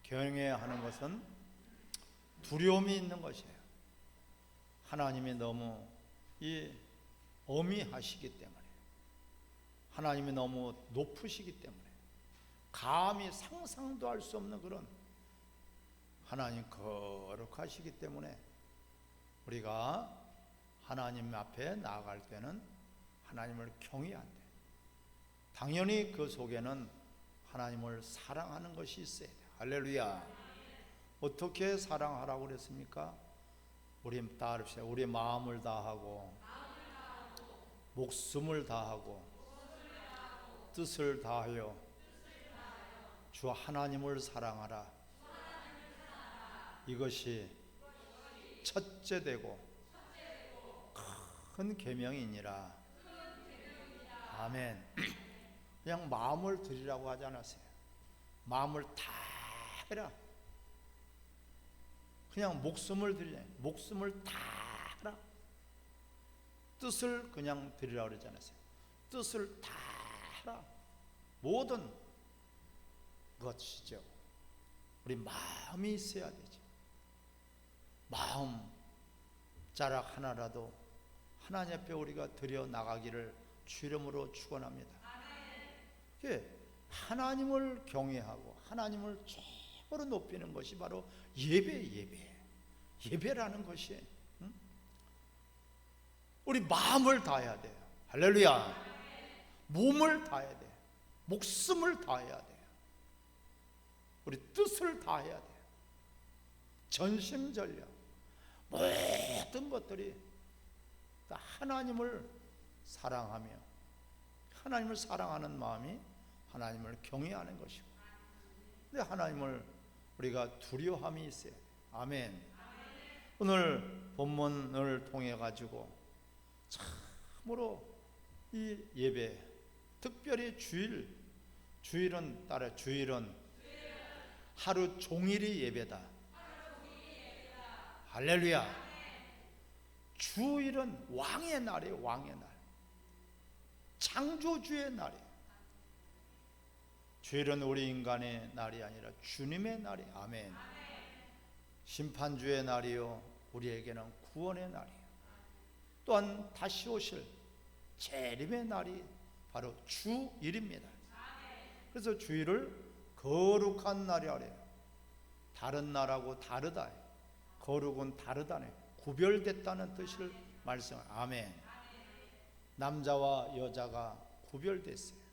경외해야 하는 것은 두려움이 있는 것이에요. 하나님이 너무 어미하시기 때문에, 하나님이 너무 높으시기 때문에, 감히 상상도 할 수 없는 그런 하나님 거룩하시기 때문에 우리가 하나님 앞에 나아갈 때는 하나님을 경외해야 돼. 당연히 그 속에는 하나님을 사랑하는 것이 있어야 돼. 할렐루야. 어떻게 사랑하라고 그랬습니까? 우리 따릅시다. 우리 마음을 다하고 목숨을 다하고 뜻을 다하여 주 하나님을 사랑하라. 이것이 첫째 되고 큰 계명이니라. 아멘. 그냥 마음을 드리라고 하지 않았어요. 마음을 다 해라. 그냥 목숨을 드리라. 목숨을 다 하라. 뜻을 그냥 드리라고 그러지 않았어요. 뜻을 다 하라. 모든 것이죠. 우리 마음이 있어야 되죠. 마음 자락 하나라도 하나님 앞에 우리가 드려 나가기를 주 이름으로 축원합니다. 하나님을 경외하고 하나님을 최고로 높이는 것이 바로 예배라는 것이, 우리 마음을 다해야 돼요. 할렐루야. 몸을 다해야 돼요. 목숨을 다해야 돼요. 우리 뜻을 다해야 돼요. 전심전력 모든 것들이 다 하나님을 사랑하며 하나님을 사랑하는 마음이 하나님을 경외하는 것이고, 근데 하나님을 우리가 두려워함이 있어야 돼요. 아멘. 오늘 본문을 통해 가지고 참으로 이 예배, 특별히 주일은 따라 주일은 하루 종일이 예배다. 할렐루야. 주일은 왕의 날이에요. 왕의 날, 창조주의 날이에요. 주일은 우리 인간의 날이 아니라 주님의 날이. 아멘. 심판주의 날이요, 우리에게는 구원의 날이에요. 또한 다시 오실 재림의 날이 바로 주일입니다. 그래서 주일을 거룩한 날이라 그래요. 다른 날하고 다르다. 거룩은 다르다네. 구별됐다는 뜻을 말씀해요. 아멘. 남자와 여자가 구별됐어요.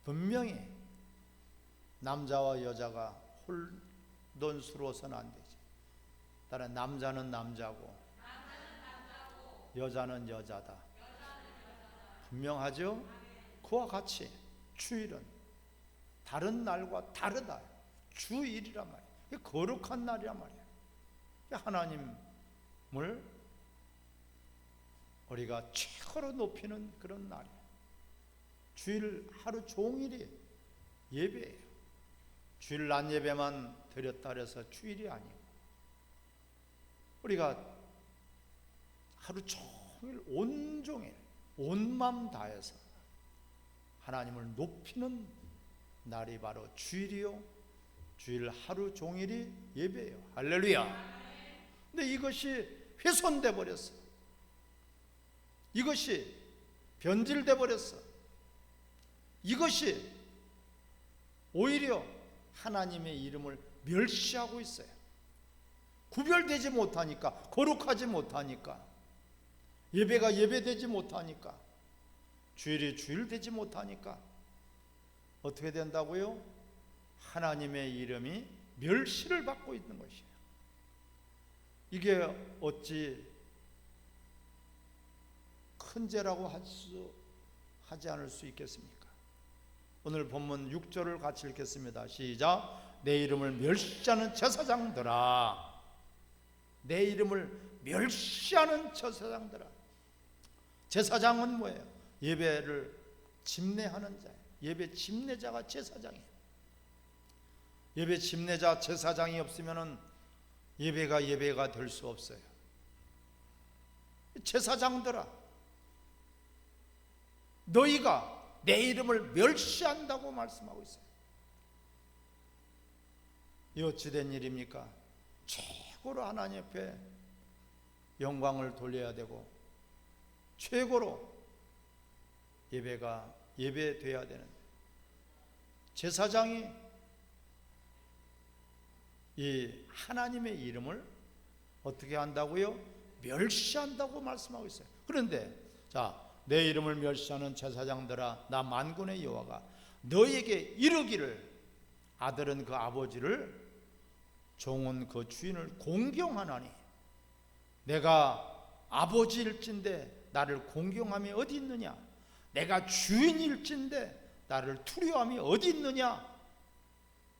분명히 남자와 여자가 혼돈스러워서는 안 되지. 따라 남자는 남자고 여자는 여자다. 분명하죠? 그와 같이 주일은 다른 날과 다르다. 주일이란 말이에요. 거룩한 날이란 말이에요. 하나님을 우리가 최고로 높이는 그런 날이에요. 주일 하루 종일이 예배예요. 주일 낮 예배만 드렸다 해서 주일이 아니고, 우리가 하루 종일 온종일 온 마음 다해서 하나님을 높이는 날이 바로 주일이요, 주일 하루 종일이 예배예요. 할렐루야. 근데 이것이 훼손돼 버렸어. 이것이 변질돼 버렸어. 이것이 오히려 하나님의 이름을 멸시하고 있어요. 구별되지 못하니까, 거룩하지 못하니까, 예배가 예배되지 못하니까, 주일이 주일되지 못하니까 어떻게 된다고요? 하나님의 이름이 멸시를 받고 있는 것이에요. 이게 어찌 큰 죄라고 하지 않을 수 있겠습니까? 오늘 본문 6절을 같이 읽겠습니다. 시작. 내 이름을 멸시하는 제사장들아, 내 이름을 멸시하는 제사장들아. 제사장은 뭐예요? 예배를 집례하는 자예요. 예배 집례자가 제사장이에요. 예배 집례자 제사장이 없으면 예배가 될 수 없어요. 제사장들아, 너희가 내 이름을 멸시한다고 말씀하고 있어요. 이 어찌된 일입니까? 최고로 하나님 앞에 영광을 돌려야 되고 최고로 예배돼야 되는데 제사장이 이 하나님의 이름을 어떻게 한다고요? 멸시한다고 말씀하고 있어요. 그런데 내 이름을 멸시하는 제사장들아, 나 만군의 여호와가 너에게 이르기를, 아들은 그 아버지를, 종은 그 주인을 공경하나니 내가 아버지일진데 나를 공경함이 어디 있느냐? 내가 주인일진데 나를 두려워함이 어디 있느냐?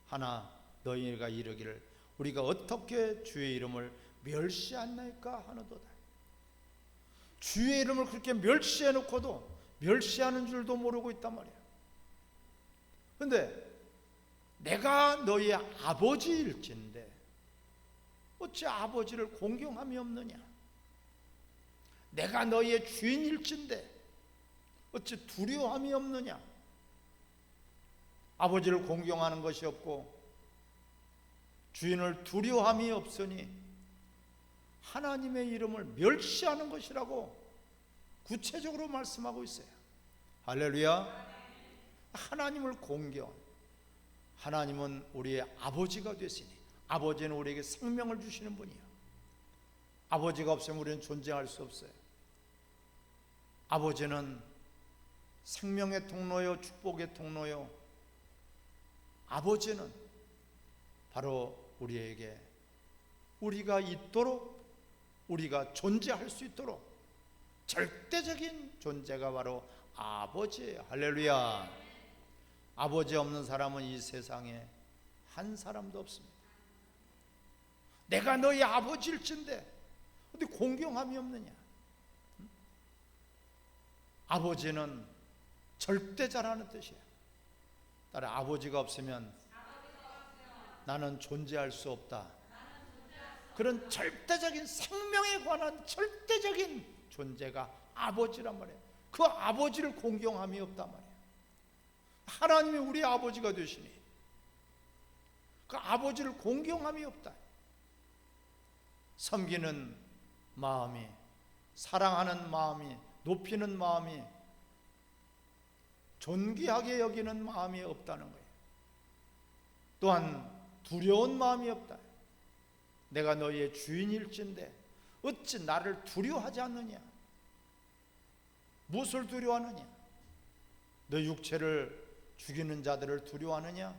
하나 너희가 이르기를 우리가 어떻게 주의 이름을 멸시하나이까 하노도다. 주의 이름을 그렇게 멸시해 놓고도 멸시하는 줄도 모르고 있단 말이야. 그런데 내가 너희 아버지일진데 어찌 아버지를 공경함이 없느냐? 내가 너희의 주인일진데 어찌 두려워함이 없느냐? 아버지를 공경하는 것이 없고 주인을 두려워함이 없으니 하나님의 이름을 멸시하는 것이라고 구체적으로 말씀하고 있어요. 할렐루야. 하나님을 공경, 하나님은 우리의 아버지가 되시니 아버지는 우리에게 생명을 주시는 분이에요. 아버지가 없으면 우리는 존재할 수 없어요. 아버지는 생명의 통로요, 축복의 통로요. 아버지는 바로 우리에게 우리가 있도록, 우리가 존재할 수 있도록 절대적인 존재가 바로 아버지예요. 할렐루야. 아버지 없는 사람은 이 세상에 한 사람도 없습니다. 내가 너희 아버지일진데 어디 공경함이 없느냐? 아버지는 절대자라는 뜻이에요. 따라 아버지가 없으면 나는 존재할 수 없다. 그런 절대적인 생명에 관한 절대적인 존재가 아버지란 말이에요. 그 아버지를 공경함이 없단 말이에요. 하나님이 우리 아버지가 되시니 그 아버지를 공경함이 없다. 섬기는 마음이, 사랑하는 마음이, 높이는 마음이, 존귀하게 여기는 마음이 없다는 거예요. 또한 두려운 마음이 없다. 내가 너희의 주인일진데 어찌 나를 두려워하지 않느냐? 무엇을 두려워하느냐? 너 육체를 죽이는 자들을 두려워하느냐?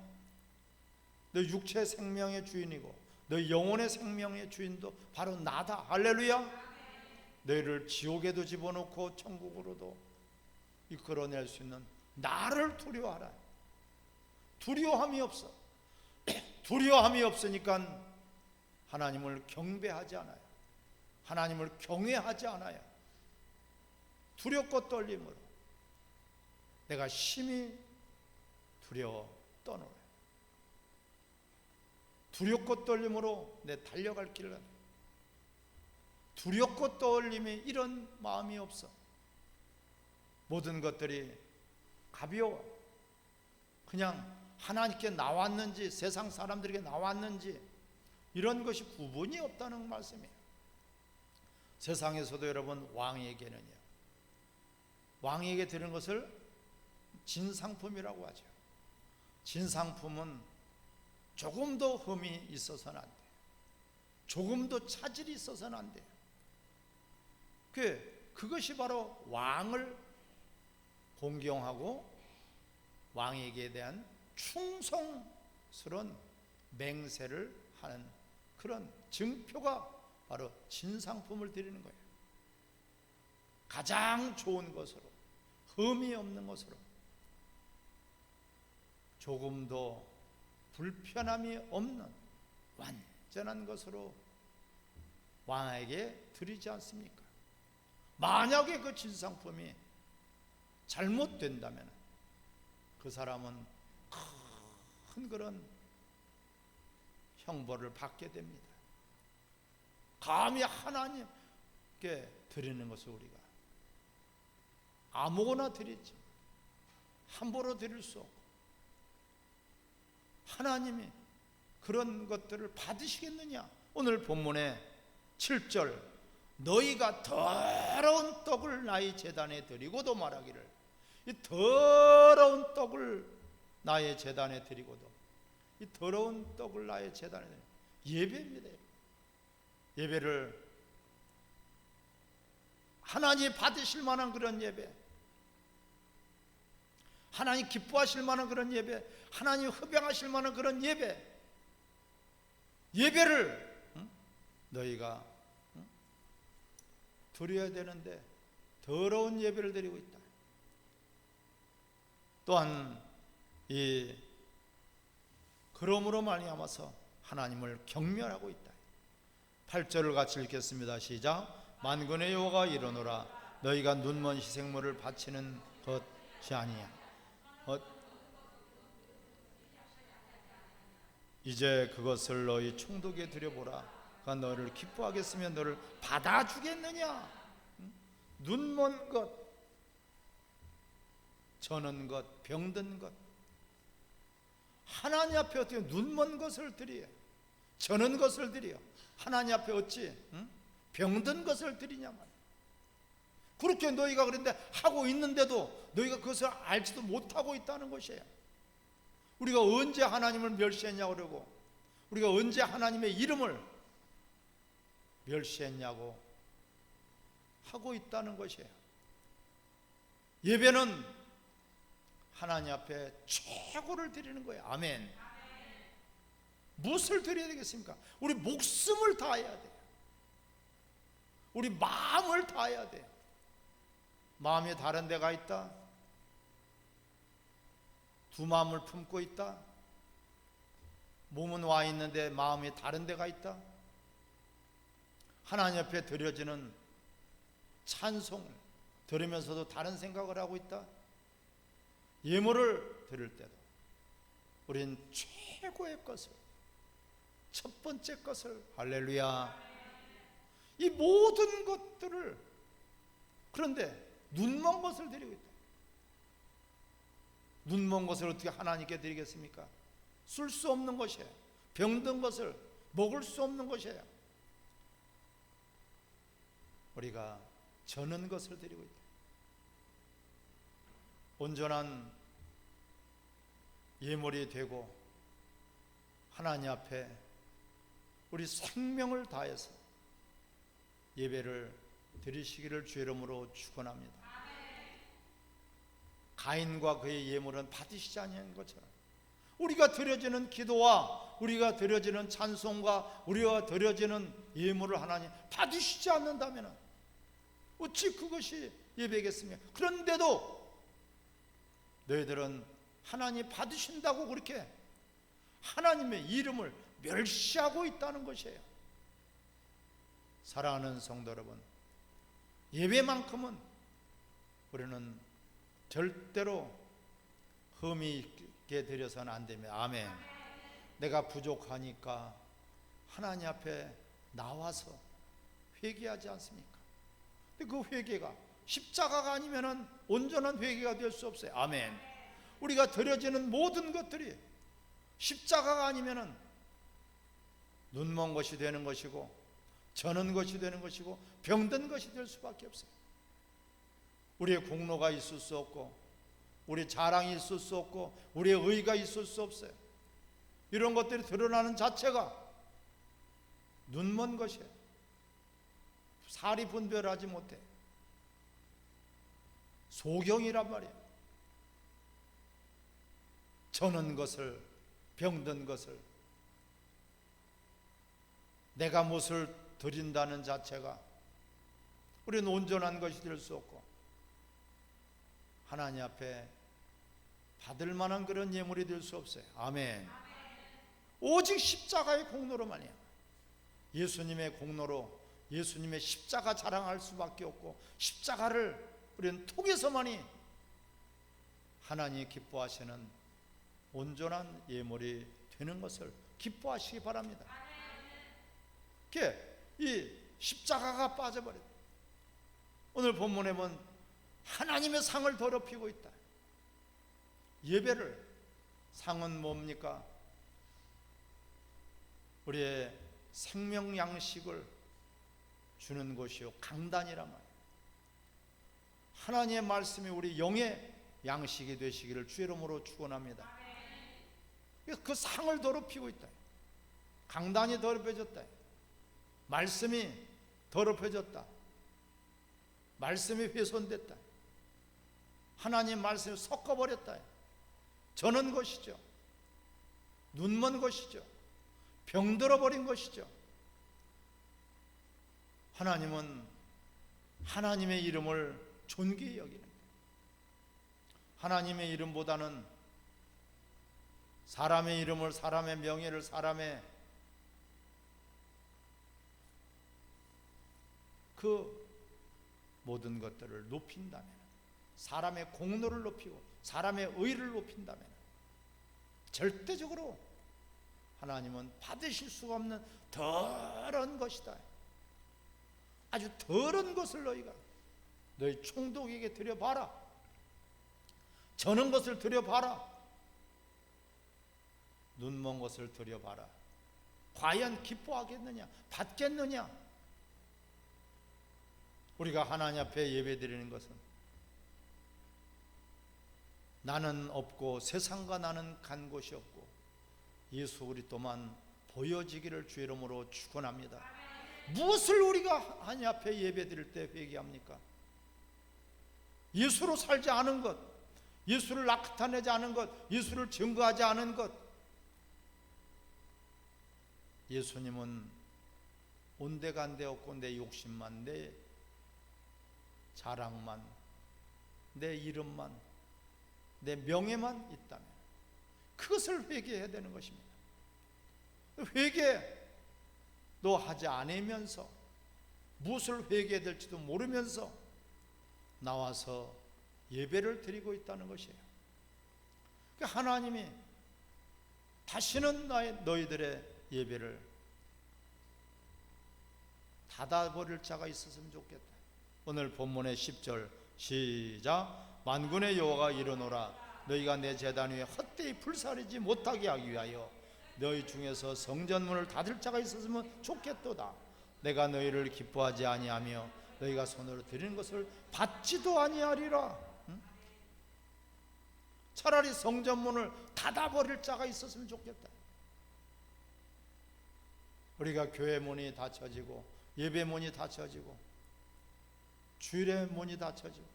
너 육체 생명의 주인이고 너 영혼의 생명의 주인도 바로 나다. 할렐루야. 너희를 지옥에도 집어넣고 천국으로도 이끌어낼 수 있는 나를 두려워하라. 두려워함이 없어. 두려워함이 없으니까 하나님을 경배하지 않아요. 하나님을 경외하지 않아요. 두렵고 떨림으로 내가 심히 두려워 떠놀아요. 두렵고 떨림으로 내 달려갈 길을, 두렵고 떨림이 이런 마음이 없어. 모든 것들이 가벼워. 그냥 하나님께 나왔는지 세상 사람들에게 나왔는지 이런 것이 구분이 없다는 말씀이에요. 세상에서도 여러분 왕에게는요, 왕에게 드리는 것을 진상품이라고 하죠. 진상품은 조금도 흠이 있어서는 안 돼요. 조금도 차질이 있어서는 안 돼요. 그것이 바로 왕을 공경하고 왕에게 대한 충성스러운 맹세를 하는 그런 증표가 바로 진상품을 드리는 거예요. 가장 좋은 것으로, 흠이 없는 것으로, 조금도 불편함이 없는 완전한 것으로 왕에게 드리지 않습니까? 만약에 그 진상품이 잘못된다면 그 사람은 큰 그런 형벌을 받게 됩니다. 감히 하나님께 드리는 것을 우리가 아무거나 드리지 함부로 드릴 수 없고, 하나님이 그런 것들을 받으시겠느냐? 오늘 본문의 7절, 너희가 더러운 떡을 나의 제단에 드리고도 말하기를, 이 더러운 떡을 나의 제단에 드리고도, 이 더러운 떡을 나의 제단에 드리고, 예배입니다. 예배를 하나님 받으실 만한 그런 예배, 하나님 기뻐하실 만한 그런 예배, 하나님 흡양하실 만한 그런 예배, 예배를 너희가 드려야 되는데 더러운 예배를 드리고 있다. 또한 그러므로 말미암아서 하나님을 경멸하고 있다. 8절을 같이 읽겠습니다. 시작. 만군의 여호와가 이르노라, 너희가 눈먼 희생물을 바치는 것이 아니야. 이제 그것을 너희 총독에 드려보라. 그가 너를 기뻐하겠으면 너를 받아주겠느냐? 눈먼 것, 저는 것, 병든 것, 하나님 앞에 어떻게 눈먼 것을 드려, 저는 것을 드려, 하나님 앞에 어찌 병든 것을 드리냐 말이야. 그렇게 너희가 그런데 하고 있는데도 너희가 그것을 알지도 못하고 있다는 것이에요. 우리가 언제 하나님을 멸시했냐고 그러고, 우리가 언제 하나님의 이름을 멸시했냐고 하고 있다는 것이에요. 예배는 하나님 앞에 최고를 드리는 거예요. 아멘. 무엇을 드려야 되겠습니까? 우리 목숨을 다해야 돼요. 우리 마음을 다해야 돼요. 마음이 다른 데가 있다, 두 마음을 품고 있다, 몸은 와 있는데 마음이 다른 데가 있다, 하나님 앞에 드려지는 찬송을 들으면서도 다른 생각을 하고 있다, 예물을 드릴 때도 우린 최고의 것을, 첫 번째 것을, 할렐루야, 이 모든 것들을, 그런데 눈먼 것을 드리고 있다. 눈먼 것을 어떻게 하나님께 드리겠습니까? 쓸 수 없는 것이에요. 병든 것을 먹을 수 없는 것이에요. 우리가 저는 것을 드리고 있다. 온전한 예물이 되고 하나님 앞에 우리 생명을 다해서 예배를 드리시기를 주의 이름으로 축원합니다. 가인과 그의 예물은 받으시지 아니한 것처럼 우리가 드려지는 기도와 우리가 드려지는 찬송과 우리가 드려지는 예물을 하나님 받으시지 않는다면 어찌 그것이 예배겠습니까? 그런데도 너희들은 하나님 받으신다고 그렇게 하나님의 이름을 멸시하고 있다는 것이에요. 사랑하는 성도 여러분, 예배만큼은 우리는 절대로 흠이 있게 드려서는 안 됩니다. 아멘. 내가 부족하니까 하나님 앞에 나와서 회개하지 않습니까? 근데 그 회개가 십자가가 아니면 온전한 회개가 될 수 없어요. 아멘. 우리가 드려지는 모든 것들이 십자가가 아니면 눈먼 것이 되는 것이고 저는 것이 되는 것이고 병든 것이 될 수밖에 없어요. 우리의 공로가 있을 수 없고 우리의 자랑이 있을 수 없고 우리의 의의가 있을 수 없어요. 이런 것들이 드러나는 자체가 눈먼 것이에요. 살이 분별하지 못해. 소경이란 말이에요. 저는 것을, 병든 것을, 내가 무엇을 드린다는 자체가 우리는 온전한 것이 될 수 없고 하나님 앞에 받을 만한 그런 예물이 될 수 없어요. 아멘. 오직 십자가의 공로로만이야. 예수님의 공로로 예수님의 십자가 자랑할 수밖에 없고 십자가를 우리는 통해서만이 하나님이 기뻐하시는 온전한 예물이 되는 것을 기뻐하시기 바랍니다. 이 십자가가 빠져버렸다. 오늘 본문에 보면 하나님의 상을 더럽히고 있다. 예배를, 상은 뭡니까? 우리의 생명 양식을 주는 것이요 강단이란 말이에요. 하나님의 말씀이 우리 영의 양식이 되시기를 주의 이름으로 축원합니다. 그 상을 더럽히고 있다. 강단이 더럽혀졌다. 말씀이 더럽혀졌다. 말씀이 훼손됐다. 하나님 말씀이 섞어버렸다. 저는 것이죠. 눈먼 것이죠. 병들어버린 것이죠. 하나님은 하나님의 이름을 존귀히 여기는 거예요. 하나님의 이름보다는 사람의 이름을, 사람의 명예를, 사람의 그 모든 것들을 높인다면, 사람의 공로를 높이고 사람의 의를 높인다면 절대적으로 하나님은 받으실 수가 없는 더러운 것이다. 아주 더러운 것을 너희 총독에게 드려봐라. 저는 것을 드려봐라. 눈먼 것을 드려봐라. 과연 기뻐하겠느냐? 받겠느냐? 우리가 하나님 앞에 예배드리는 것은 나는 없고 세상과 나는 간 곳이 없고 예수 그리스도만 보여지기를 주의 이름으로 축원합니다. 무엇을 우리가 하나님 앞에 예배드릴 때 회개합니까? 예수로 살지 않은 것, 예수를 나타내지 않은 것, 예수를 증거하지 않은 것. 예수님은 온데간데 없고 내 욕심만, 내 자랑만, 내 이름만, 내 명예만 있다면 그것을 회개해야 되는 것입니다. 회개도 하지 않으면서 무엇을 회개해야 될지도 모르면서 나와서 예배를 드리고 있다는 것이에요. 그러니까 하나님이 다시는 너희들의 예배를 닫아버릴 자가 있었으면 좋겠다. 오늘 본문의 10절 시작. 만군의 여호와가 이르노라. 너희가 내 제단 위에 헛되이 불사르지 못하게 하기 위하여 너희 중에서 성전문을 닫을 자가 있었으면 좋겠도다. 내가 너희를 기뻐하지 아니하며 너희가 손으로 드리는 것을 받지도 아니하리라. 차라리 성전문을 닫아버릴 자가 있었으면 좋겠다. 우리가 교회 문이 닫혀지고 예배 문이 닫혀지고 주일의 문이 닫혀지고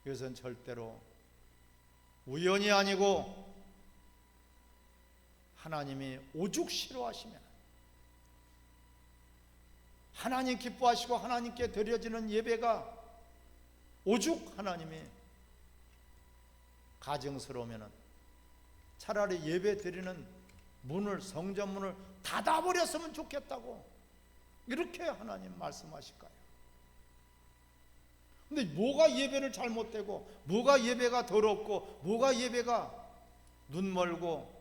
이것은 절대로 우연이 아니고 하나님이 오죽 싫어하시면 하나님 기뻐하시고 하나님께 드려지는 예배가 오죽 하나님이 가증스러우면 차라리 예배 드리는 문을, 성전문을 닫아버렸으면 좋겠다고 이렇게 하나님 말씀하실까요? 근데 뭐가 예배를 잘못되고 뭐가 예배가 더럽고 뭐가 예배가 눈멀고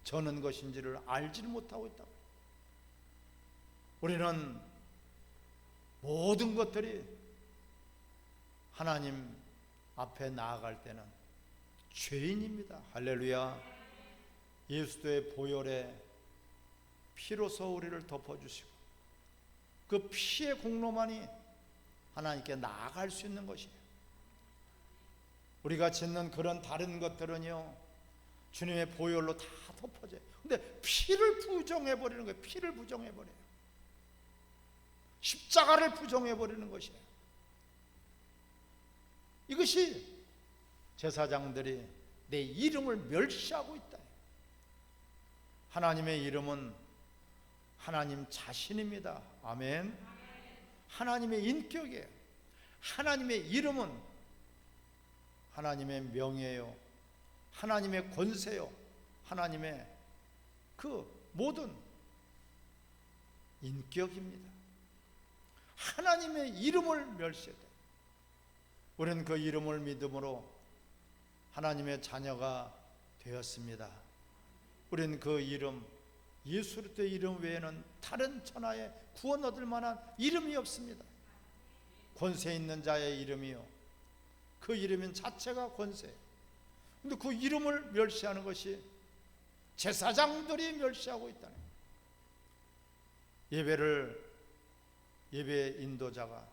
저는 것인지를 알지를 못하고 있다고. 우리는 모든 것들이 하나님 앞에 나아갈 때는 죄인입니다. 할렐루야. 예수의 보혈에 피로서 우리를 덮어주시고 그 피의 공로만이 하나님께 나아갈 수 있는 것이에요. 우리가 짓는 그런 다른 것들은요 주님의 보혈로 다 덮어져요. 근데 피를 부정해버리는 거예요. 피를 부정해버려요. 십자가를 부정해버리는 것이에요. 이것이 제사장들이 내 이름을 멸시하고 있다. 하나님의 이름은 하나님 자신입니다. 아멘. 하나님의 인격이에요. 하나님의 이름은 하나님의 명예요, 하나님의 권세요, 하나님의 그 모든 인격입니다. 하나님의 이름을 멸시해야 돼요. 우리는 그 이름을 믿음으로 하나님의 자녀가 되었습니다. 우리는 그 이름, 예수 그리스도의 이름 외에는 다른 천하에 구원 얻을 만한 이름이 없습니다. 권세 있는 자의 이름이요, 그 이름 자체가 권세예요. 근데 그 이름을 멸시하는 것이 제사장들이 멸시하고 있다는 거예요. 예배 인도자가,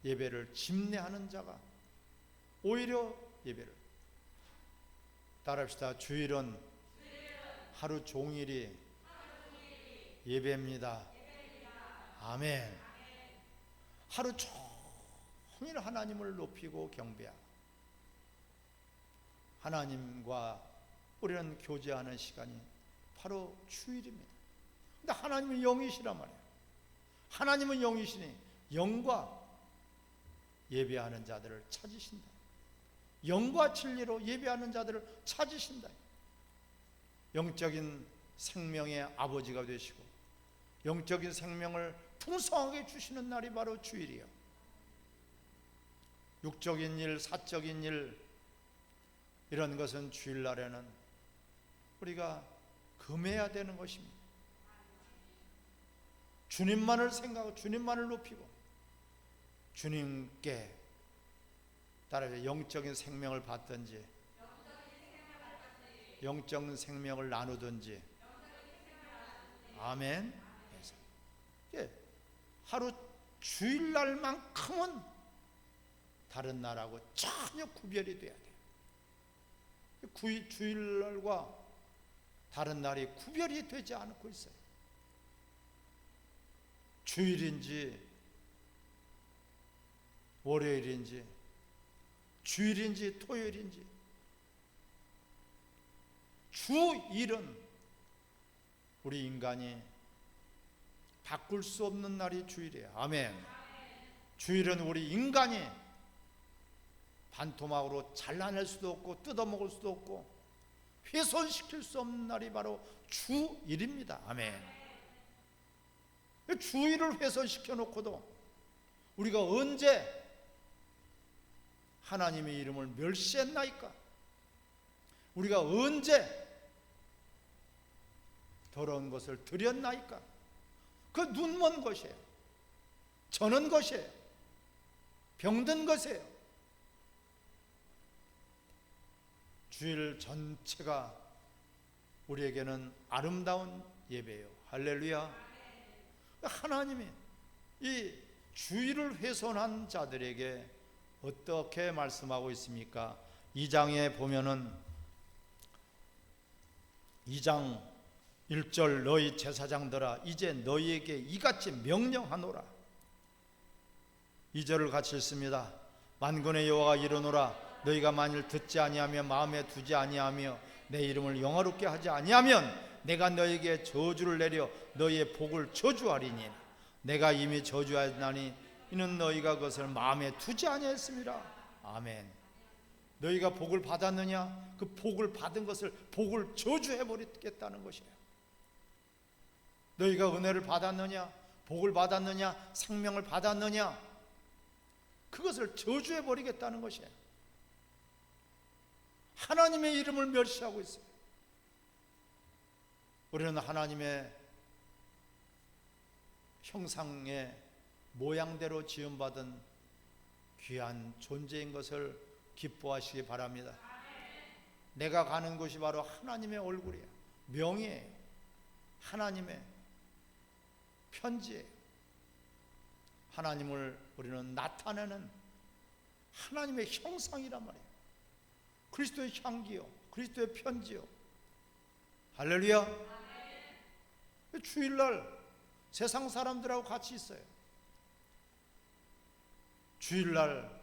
예배를 집례하는 자가 오히려 예배를, 따라합시다. 주일은 하루 종일이 예배입니다. 아멘. 하루 종일 하나님을 높이고 경배하고 하나님과 우리는 교제하는 시간이 바로 주일입니다. 근데 하나님은 영이시란 말이에요. 하나님은 영이시니 영과 예배하는 자들을 찾으신다. 영과 진리로 예배하는 자들을 찾으신다. 영적인 생명의 아버지가 되시고 영적인 생명을 풍성하게 주시는 날이 바로 주일이요. 육적인 일, 사적인 일, 이런 것은 주일날에는 우리가 금해야 되는 것입니다. 주님만을 생각하고 주님만을 높이고 주님께 따라서 영적인 생명을 받든지 영적인 생명을 나누든지. 아멘. 하루 주일날만큼은 다른 날하고 전혀 구별이 돼야 돼요. 주일날과 다른 날이 구별이 되지 않고 있어요. 주일인지 월요일인지 주일인지 토요일인지, 주일은 우리 인간이 바꿀 수 없는 날이 주일이에요. 아멘. 주일은 우리 인간이 반토막으로 잘라낼 수도 없고 뜯어먹을 수도 없고 훼손시킬 수 없는 날이 바로 주일입니다. 아멘. 주일을 훼손시켜 놓고도 우리가 언제 하나님의 이름을 멸시했나이까? 우리가 언제 더러운 것을 드렸나이까? 그 눈먼 것이에요. 저는 것이에요. 병든 것이에요. 주일 전체가 우리에게는 아름다운 예배예요. 할렐루야. 하나님이 이 주일을 훼손한 자들에게 어떻게 말씀하고 있습니까? 2장에 보면은 2장 1절 너희 제사장들아 이제 너희에게 이같이 명령하노라. 2절을 같이 읽습니다. 만군의 여호와가 이르노라 너희가 만일 듣지 아니하며 마음에 두지 아니하며 내 이름을 영화롭게 하지 아니하면 내가 너희에게 저주를 내려 너희의 복을 저주하리니 내가 이미 저주하였나니 이는 너희가 그것을 마음에 두지 아니하였습니다. 아멘. 너희가 복을 받았느냐? 그 복을 받은 것을 복을 저주해 버리겠다는 것이에요. 너희가 은혜를 받았느냐? 복을 받았느냐? 생명을 받았느냐? 그것을 저주해 버리겠다는 것이에요. 하나님의 이름을 멸시하고 있어요. 우리는 하나님의 형상의 모양대로 지음받은 귀한 존재인 것을 기뻐하시기 바랍니다. 내가 가는 곳이 바로 하나님의 얼굴이에요. 명예예요. 하나님의 편지예요. 하나님을 우리는 나타내는 하나님의 형상이란 말이에요. 그리스도의 향기요, 그리스도의 편지요. 할렐루야. 주일날 세상 사람들하고 같이 있어요. 주일날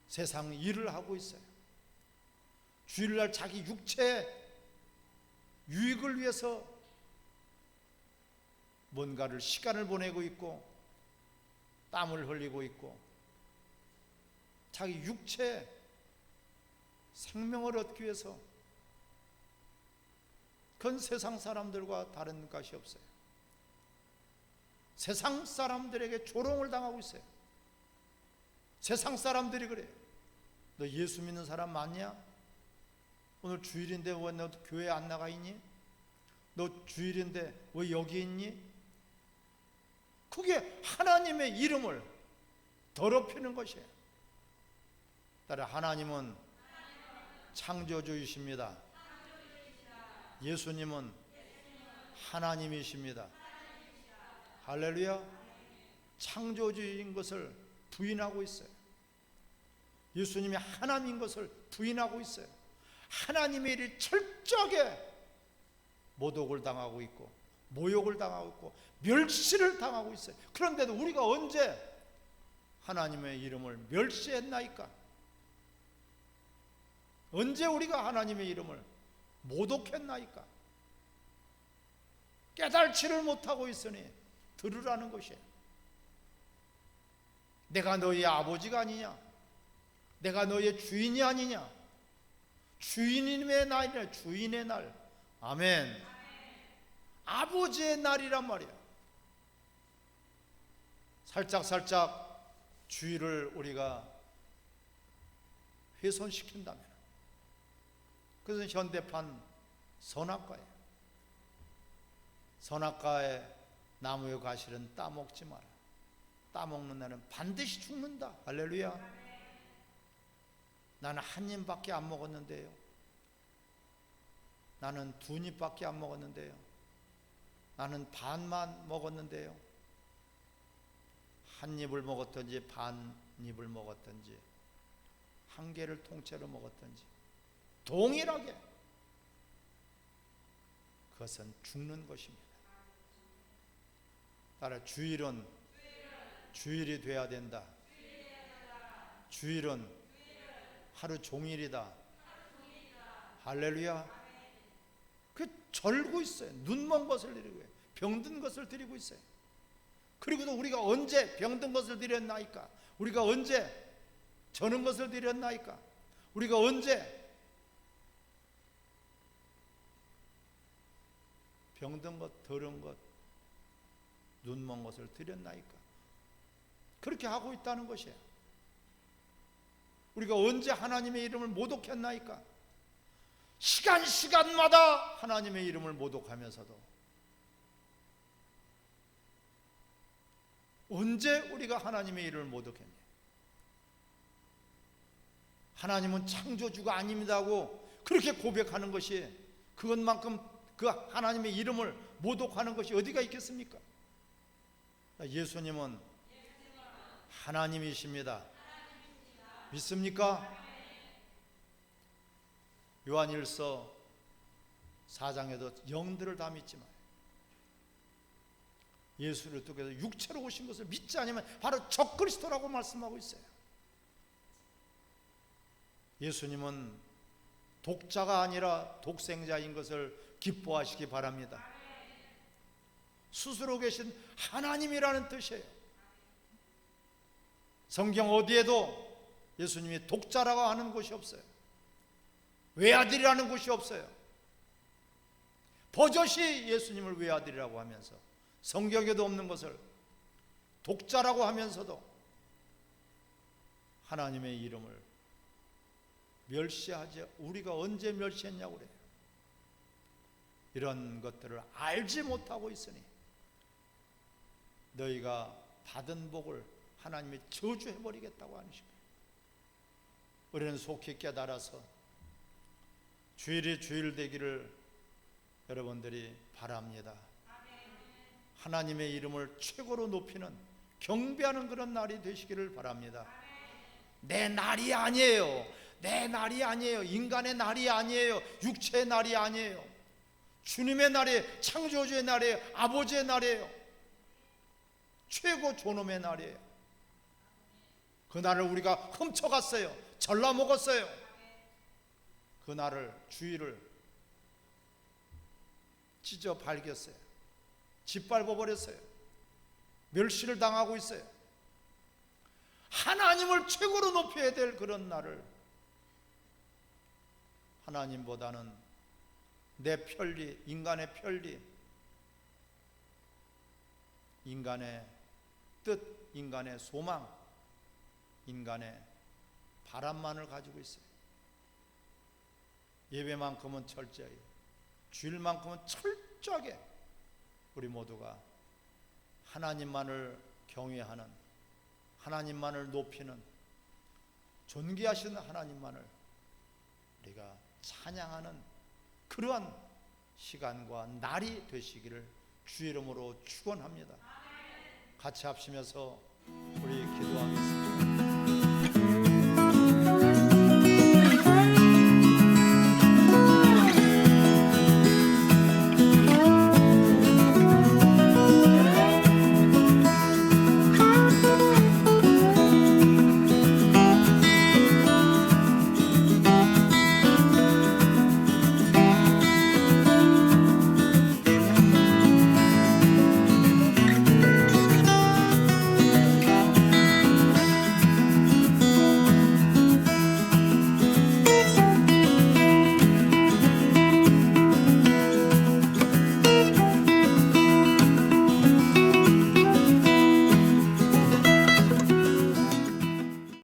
세상 일을 하고 있어요. 주일날 자기 육체의 유익을 위해서 뭔가를 시간을 보내고 있고 땀을 흘리고 있고 자기 육체의 생명을 얻기 위해서 그건 세상 사람들과 다른 것이 없어요. 세상 사람들에게 조롱을 당하고 있어요. 세상 사람들이 그래요. 너 예수 믿는 사람 맞냐? 오늘 주일인데 왜 너 교회 안 나가 있니? 너 주일인데 왜 여기 있니? 그게 하나님의 이름을 더럽히는 것이에요. 따라 하나님은 창조주이십니다. 예수님은 하나님이십니다. 할렐루야. 창조주인 것을 부인하고 있어요. 예수님이 하나님인 것을 부인하고 있어요. 하나님의 일이 철저하게 모독을 당하고 있고 모욕을 당하고 있고 멸시를 당하고 있어요. 그런데도 우리가 언제 하나님의 이름을 멸시했나이까? 언제 우리가 하나님의 이름을 모독했나이까? 깨달지를 못하고 있으니 들으라는 것이에요. 내가 너희 아버지가 아니냐? 내가 너희의 주인이 아니냐? 주인의 날이라. 주인의 날. 아멘. 아버지의 날이란 말이야. 살짝 주의를 우리가 훼손시킨다면 그것은 현대판 선악과예요. 선악과의 나무의 과실은 따먹지 마라. 따먹는 나는 반드시 죽는다. 할렐루야. 나는 한 입밖에 안 먹었는데요. 나는 두 입밖에 안 먹었는데요. 나는 반만 먹었는데요. 한 입을 먹었든지 반 입을 먹었든지 한 개를 통째로 먹었든지 동일하게 그것은 죽는 것입니다. 따라 주일은 주일이 돼야 된다. 주일은 하루 종일이다. 할렐루야. 그 절고 있어요. 눈먼 것을 드리고 병든 것을 드리고 있어요. 그리고도 우리가 언제 병든 것을 드렸나이까? 우리가 언제 저는 것을 드렸나이까? 우리가 언제 병든 것, 더러운 것, 눈먼 것을 드렸나이까? 그렇게 하고 있다는 것이에요. 우리가 언제 하나님의 이름을 모독했나이까? 시간마다 하나님의 이름을 모독하면서도 언제 우리가 하나님의 이름을 모독했냐? 하나님은 창조주가 아닙니다고 그렇게 고백하는 것이 그것만큼 그 하나님의 이름을 모독하는 것이 어디가 있겠습니까? 예수님은 하나님이십니다. 믿습니까? 요한일서 4장에도 영들을 다 믿지 마요. 예수를 통해서 육체로 오신 것을 믿지 않으면 바로 적그리스도라고 말씀하고 있어요. 예수님은 독자가 아니라 독생자인 것을 기뻐하시기 바랍니다. 스스로 계신 하나님이라는 뜻이에요. 성경 어디에도 예수님이 독자라고 하는 곳이 없어요. 외아들이라는 곳이 없어요. 버젓이 예수님을 외아들이라고 하면서 성경에도 없는 것을 독자라고 하면서도 하나님의 이름을 멸시하지. 우리가 언제 멸시했냐고 그래요. 이런 것들을 알지 못하고 있으니 너희가 받은 복을 하나님이 저주해버리겠다고 하는 식이에요. 우리는 속히 깨달아서 주일이 주일 되기를 여러분들이 바랍니다. 하나님의 이름을 최고로 높이는 경배하는 그런 날이 되시기를 바랍니다. 내 날이 아니에요. 내 날이 아니에요. 인간의 날이 아니에요. 육체의 날이 아니에요. 주님의 날이에요. 창조주의 날이에요. 아버지의 날이에요. 최고 존엄의 날이에요. 그 날을 우리가 훔쳐갔어요. 잘라먹었어요. 그 날을 주일을 찢어 발겼어요. 짓밟아버렸어요. 멸시를 당하고 있어요. 하나님을 최고로 높여야 될 그런 날을 하나님보다는 내 편리, 인간의 편리, 인간의 뜻, 인간의 소망, 인간의 바람만을 가지고 있어요. 예배만큼은 철저히, 주일만큼은 철저하게 우리 모두가 하나님만을 경외하는, 하나님만을 높이는, 존귀하신 하나님만을 우리가 찬양하는 그러한 시간과 날이 되시기를 주 이름으로 축원합니다. 같이 합심해서 우리 기도하겠습니다.